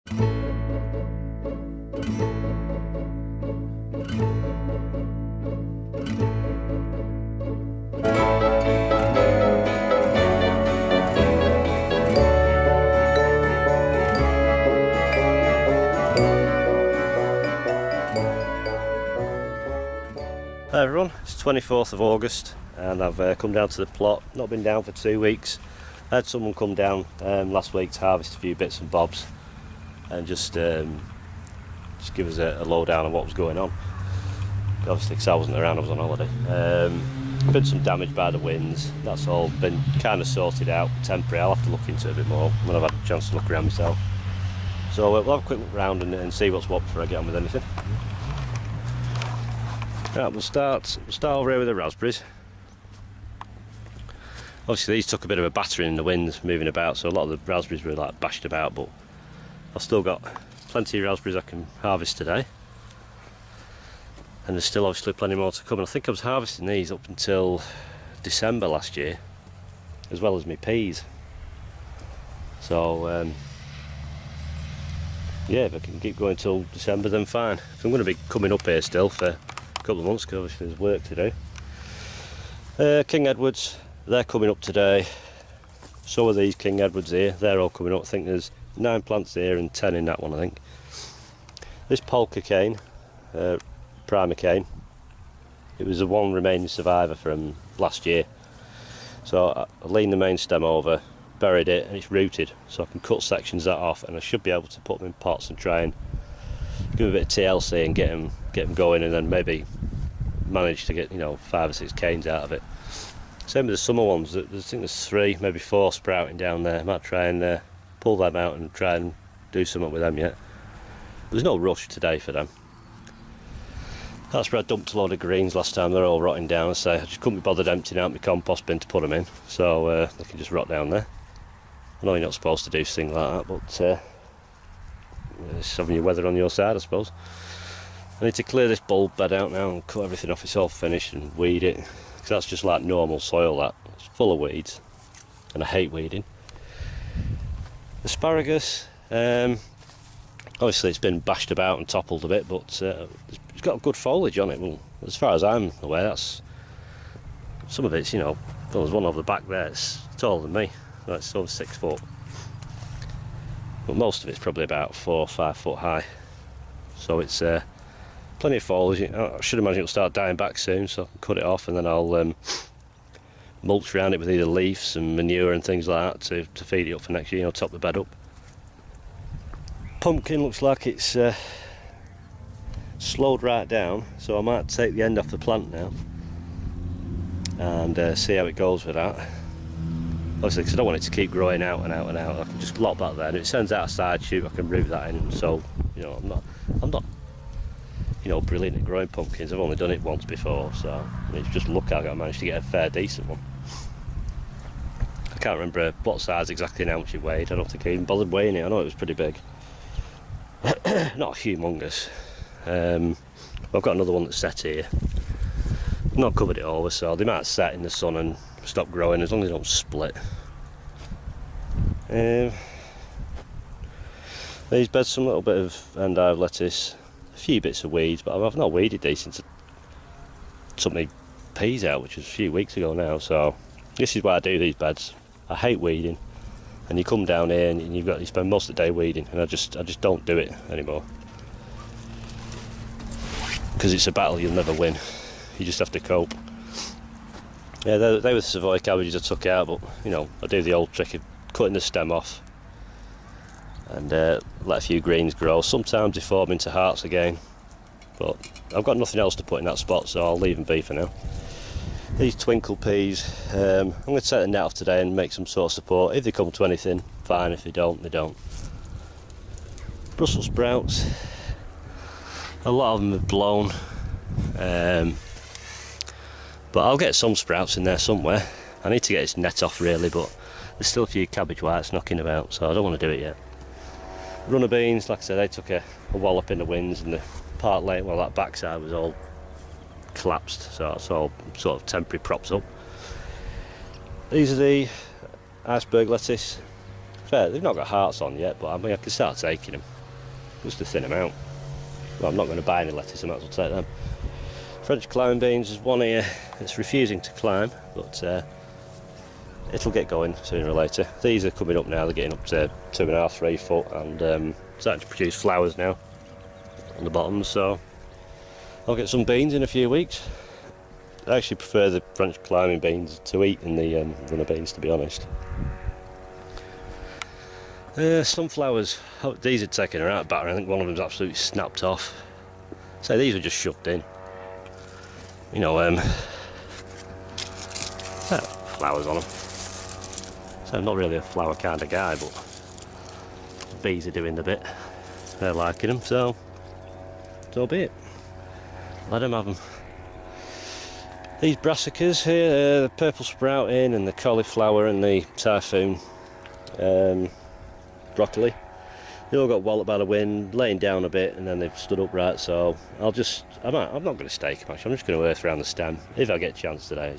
Hi everyone, it's 24th of August and I've come down to the plot. Not been down for 2 weeks. I had someone come down last week to harvest a few bits and bobs and just give us a lowdown on what was going on. Obviously because I wasn't around, I was on holiday. Been some damage by the winds, that's all been kind of sorted out, temporary. I'll have to look into it a bit more when I've had a chance to look around myself. So we'll have a quick look around and see what's what before I get on with anything. Right, we'll start over here with the raspberries. Obviously these took a bit of a battering in the winds moving about, so a lot of the raspberries were like bashed about, but I've still got plenty of raspberries I can harvest today. And there's still obviously plenty more to come. And I think I was harvesting these up until December last year, as well as my peas. So yeah, if I can keep going till December then fine. So I'm going to be coming up here still for couple of months because obviously there's work to do. King Edwards, they're coming up today. So are these King Edwards here, they're all coming up. I think there's 9 plants here and 10 in that one, I think. This polka cane, primer cane, it was the one remaining survivor from last year. So I leaned the main stem over, buried it, and it's rooted, so I can cut sections of that off, and I should be able to put them in pots and try and give a bit of TLC and get them going, and then maybe manage to get 5 or 6 canes out of it. Same with the summer ones. I think there's 3, maybe 4 sprouting down there. I might try and pull them out and try and do something with them yet. There's no rush today for them. That's where I dumped a load of greens last time. They're all rotting down. I just couldn't be bothered emptying out my compost bin to put them in, so they can just rot down there. I know you're not supposed to do things like that, but it's having your weather on your side, I suppose. I need to clear this bulb bed out now and cut everything off. It's all finished, and weed it, because that's just like normal soil. That it's full of weeds, and I hate weeding. Asparagus, obviously it's been bashed about and toppled a bit, but it's got good foliage on it. Well, as far as I'm aware, that's some of it's well, there's one over the back there. It's taller than me. That's over 6 foot. But most of it's probably about 4 or 5 foot high, so it's plenty of foliage. I should imagine it'll start dying back soon, so I can cut it off, and then I'll mulch around it with either leaves and manure and things like that to feed it up for next year, top the bed up. Pumpkin looks like it's slowed right down, so I might take the end off the plant now and see how it goes with that. Obviously, because I don't want it to keep growing out and out and out. I can just lock that there, and if it sends out a side shoot, I can root that in. So, I'm not, brilliant at growing pumpkins. I've only done it once before, so it's just luck I managed to get a fair decent one. I can't remember what size exactly and how much it weighed. I don't think I even bothered weighing it. I know it was pretty big, not humongous. I've got another one that's set here. I've not covered it over, so they might set in the sun and stop growing as long as they don't split. These beds, some little bit of endive lettuce, a few bits of weeds, but I've not weeded these since I took my peas out, which was a few weeks ago now. So this is why I do these beds. I hate weeding, and you come down here and you spend most of the day weeding, and I just don't do it anymore, because it's a battle you'll never win. You just have to cope. Yeah, they were the Savoy cabbages I took out, but I do the old trick of cutting the stem off and let a few greens grow. Sometimes they form into hearts again, but I've got nothing else to put in that spot, so I'll leave them be for now. These twinkle peas, I'm going to take the net off today and make some sort of support. If they come to anything, fine. If they don't, they don't. Brussels sprouts, a lot of them have blown. But I'll get some sprouts in there somewhere. I need to get this net off really, but there's still a few cabbage whites knocking about, so I don't want to do it yet. Runner beans, like I said, they took a wallop in the winds, and the part lane, well, that backside was all collapsed, so it's all sort of temporary propped up. These are the iceberg lettuce. fair, they've not got hearts on yet, but I mean I can start taking them just to thin them out. Well, I'm not going to buy any lettuce, I might as well take them. French climbing beans, there's one here that's refusing to climb, but it'll get going sooner or later. These are coming up now, they're getting up to 2.5, 3 foot, and starting to produce flowers now on the bottom, so I'll get some beans in a few weeks. I actually prefer the French climbing beans to eat than the runner beans, to be honest. Sunflowers, these are taken her out batter. I think one of them's absolutely snapped off. So these were just shoved in. You know, flowers on them. So I'm not really a flower kind of guy, but the bees are doing the bit. They're liking them, so be it. Let them have them. These brassicas here, the purple sprouting and the cauliflower and the typhoon broccoli, they all got walloped by the wind, laying down a bit, and then they've stood upright. So I'm not going to stake them actually. I'm just going to earth around the stem if I get a chance today.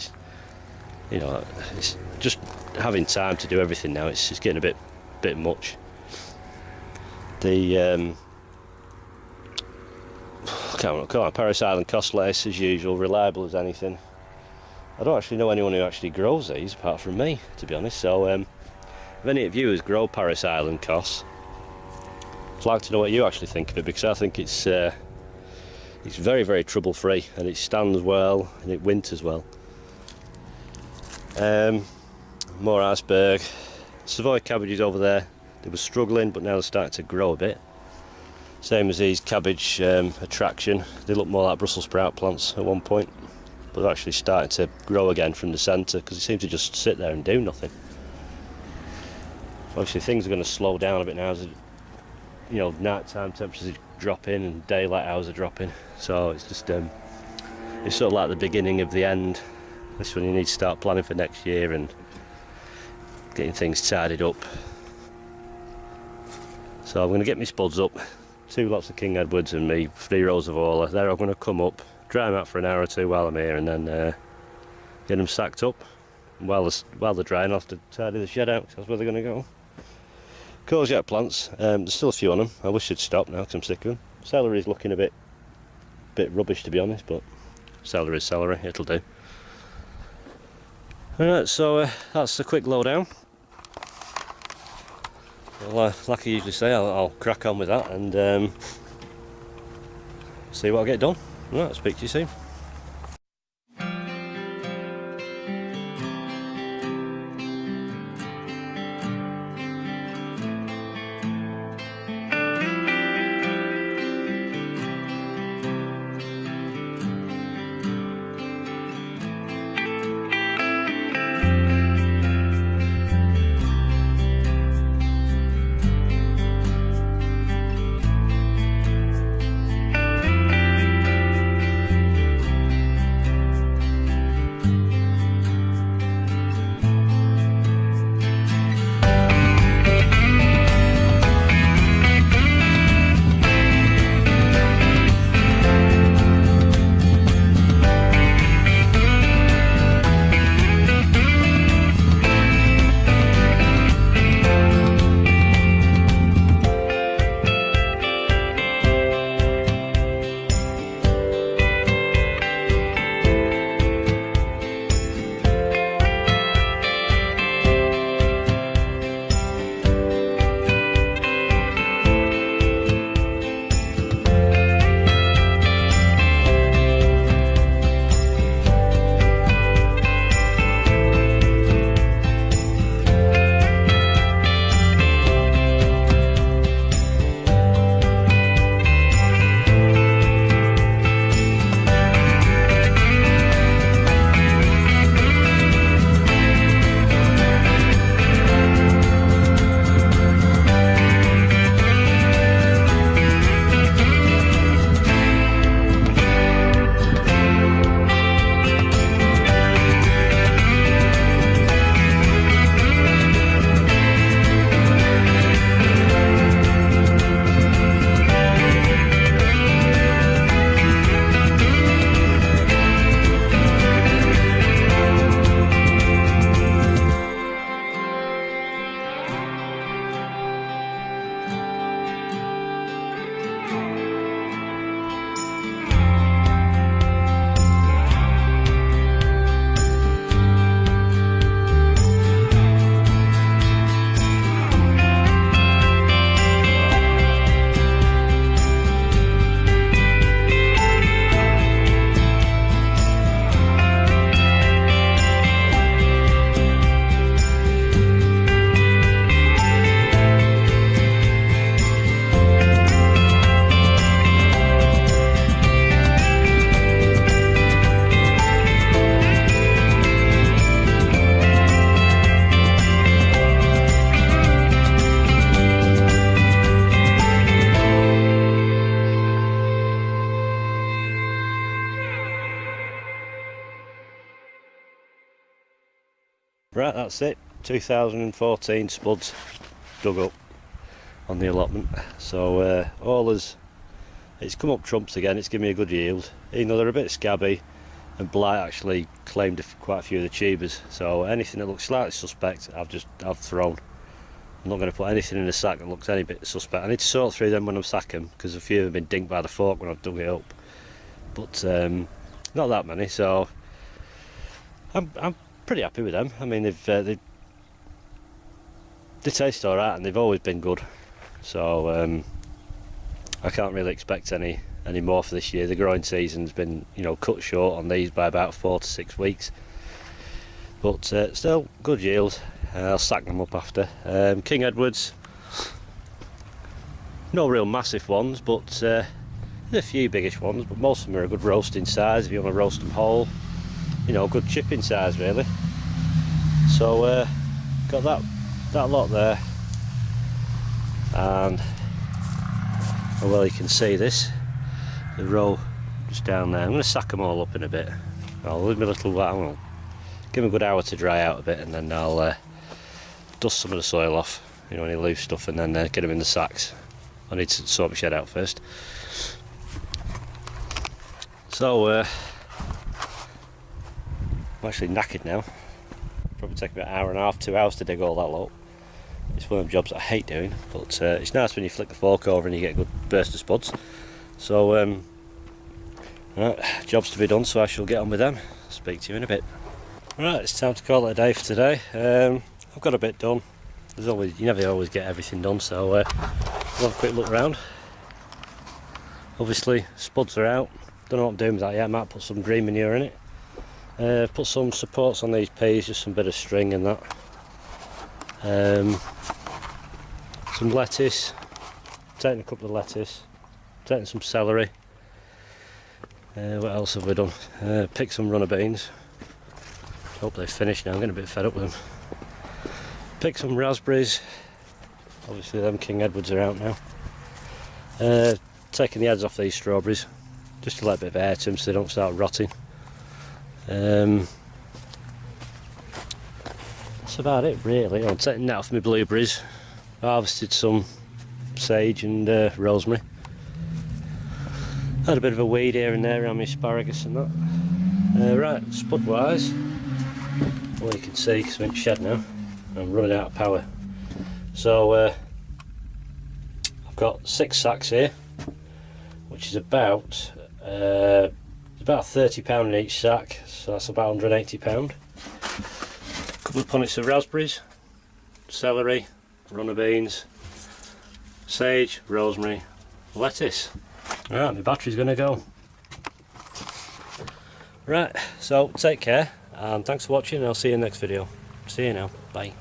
It's just having time to do everything now. It's getting a bit much. The come on, Paris Island costlace as usual, reliable as anything. I don't actually know anyone who actually grows these apart from me, to be honest. So if any of you grow Paris Island cos, I'd like to know what you actually think of it, because I think it's very, very trouble free, and it stands well and it winters well. More iceberg, Savoy cabbages over there. They were struggling, but now they're starting to grow a bit. Same as these cabbage attraction. They look more like Brussels sprout plants at one point, but they're actually starting to grow again from the centre, because they seem to just sit there and do nothing. Obviously things are going to slow down a bit now as nighttime temperatures are dropping and daylight hours are dropping. So it's just it's sort of like the beginning of the end. This one you need to start planning for next year and getting things tidied up. So I'm going to get my spuds up, 2 lots of King Edwards and me 3 rows of Orla. They're all going to come up, dry them out for an hour or 2 while I'm here, and then get them sacked up. And while they're drying, I'll have to tidy the shed out, because that's where they're going to go. Courgette plants, there's still a few on them. I wish they'd stop now because I'm sick of them. Celery's looking a bit rubbish, to be honest, but celery's celery, it'll do. Alright, so that's a quick lowdown. Well, like I usually say, I'll crack on with that and see what I get done. Right, I'll speak to you soon. Right, that's it. 2014 spuds dug up on the allotment. So Orla's, it's come up trumps again. It's given me a good yield, even though they're a bit scabby, and blight actually claimed quite a few of the tubers. So anything that looks slightly suspect, I've thrown. I'm not going to put anything in the sack that looks any bit suspect. I need to sort through them when I'm sacking, because a few have been dinked by the fork when I've dug it up, but not that many. So I'm pretty happy with them. I mean, they taste alright, and they've always been good. So I can't really expect any more for this year. The growing season's been, you know, cut short on these by about 4 to 6 weeks, but still good yield. I'll sack them up after. King Edwards, no real massive ones, but there's a few biggish ones, but most of them are a good roasting size if you want to roast them whole. You know, good chipping size really. So got that lot there, and well, you can see the row just down there. I'm going to sack them all up in a bit. I'll leave me a little while, give them a good hour to dry out a bit, and then I'll dust some of the soil off, you know, any loose stuff, and then get them in the sacks. I need to sort my shed out first. So I'm actually knackered now. Probably take about an hour and a half, 2 hours to dig all that lot. It's one of the jobs that I hate doing, but it's nice when you flick the fork over and you get a good burst of spuds. So right, jobs to be done, so I shall get on with them. Speak to you in a bit. Right, it's time to call it a day for today. I've got a bit done. You never always get everything done, so we'll have a quick look around. Obviously, spuds are out. Don't know what I'm doing with that yet. I might put some green manure in it. Put some supports on these peas, just some bit of string and that. Some lettuce. Taking a couple of lettuce. Taking some celery. What else have we done? Picked some runner beans. Hope they've finished now. I'm getting a bit fed up with them. Picked some raspberries. Obviously them King Edwards are out now. Taking the heads off these strawberries, just to let a bit of air to them so they don't start rotting. That's about it really. I'm taking that off my blueberries. Harvested some sage and rosemary. Had a bit of a weed here and there around my asparagus and that. Right, spud wise, well, you can see because I'm in the shed now, I'm running out of power. So I've got 6 sacks here, which is about £30 in each sack, so that's about £180. A couple of punnets of raspberries, celery, runner beans, sage, rosemary, lettuce. Right, my battery's going to go. Right, so take care, and thanks for watching, and I'll see you in the next video. See you now, bye.